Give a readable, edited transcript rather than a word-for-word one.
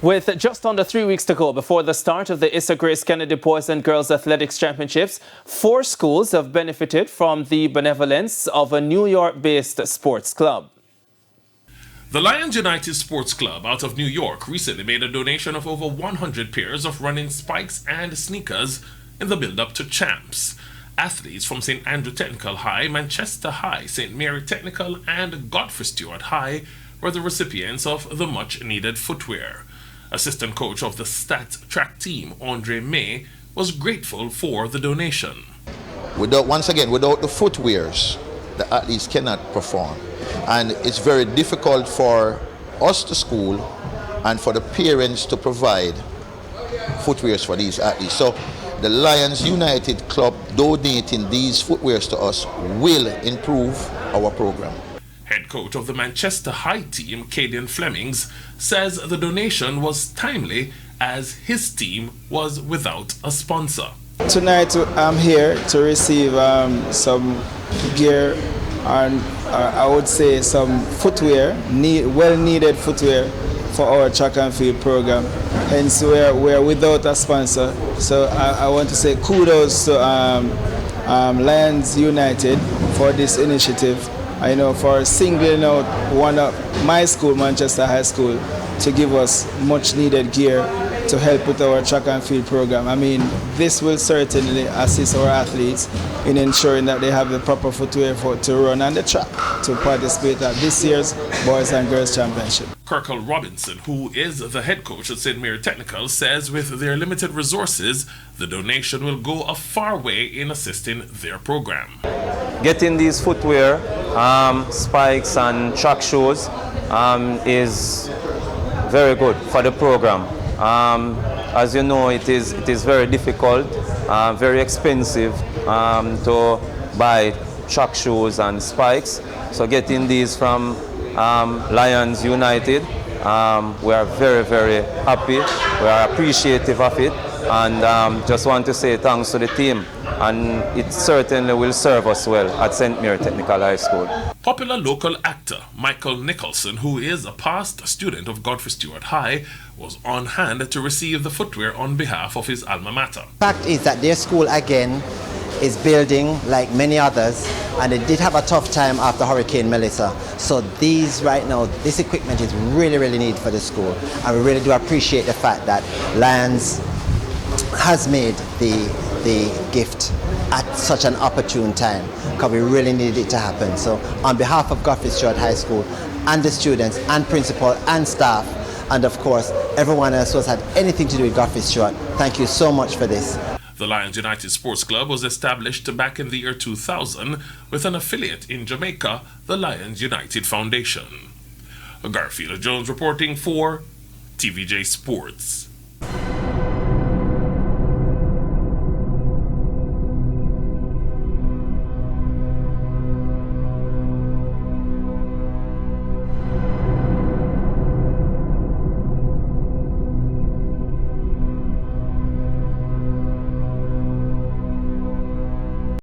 With just under 3 weeks to go before the start of the Issa Grace Kennedy Boys and Girls Athletics Championships, 4 schools have benefited from the benevolence of a New York-based sports club. The Lions United Sports Club out of New York recently made a donation of over 100 pairs of running spikes and sneakers in the build-up to Champs. Athletes from St. Andrew Technical High, Manchester High, St. Mary Technical and Godfrey Stewart High were the recipients of the much-needed footwear. Assistant coach of the Stath track team, Andre May, was grateful for the donation. Without the footwears, the athletes cannot perform. And it's very difficult for us, the school, and for the parents to provide footwears for these athletes. So the Lions United Club donating these footwears to us will improve our program. Head coach of the Manchester High team, Cadian Flemings, says the donation was timely as his team was without a sponsor. Tonight I'm here to receive some gear and I would say some footwear, well-needed footwear for our track and field program. Hence we're without a sponsor. So I want to say kudos to Lions United for this initiative. I know for singling out one of my school, Manchester High School, to give us much needed gear to help with our track and field program. I mean, this will certainly assist our athletes in ensuring that they have the proper footwear to run on the track to participate at this year's Boys and Girls Championship. Kirkle Robinson, who is the head coach at St. Mary Technical, says with their limited resources, the donation will go a far way in assisting their program. Getting these footwear, spikes and track shoes is very good for the program. As you know, it is very difficult, very expensive to buy track shoes and spikes. So getting these from Lions United, we are very, very happy. We are appreciative of it, and just want to say thanks to the team. And it certainly will serve us well at St. Mary Technical High School. Popular local actor Michael Nicholson, who is a past student of Godfrey Stewart High, was on hand to receive the footwear on behalf of his alma mater. Fact is that their school again is building like many others, and they did have a tough time after Hurricane Melissa. So these right now, this equipment is really, really needed for the school, and we really do appreciate the fact that Lions has made the gift at such an opportune time, because we really needed it to happen. So on behalf of Godfrey Stewart High School and the students and principal and staff, and of course everyone else who has had anything to do with Godfrey Stewart, thank you so much for this. The Lions United Sports Club was established back in the year 2000 with an affiliate in Jamaica, the Lions United Foundation. Garfield Jones reporting for TVJ Sports.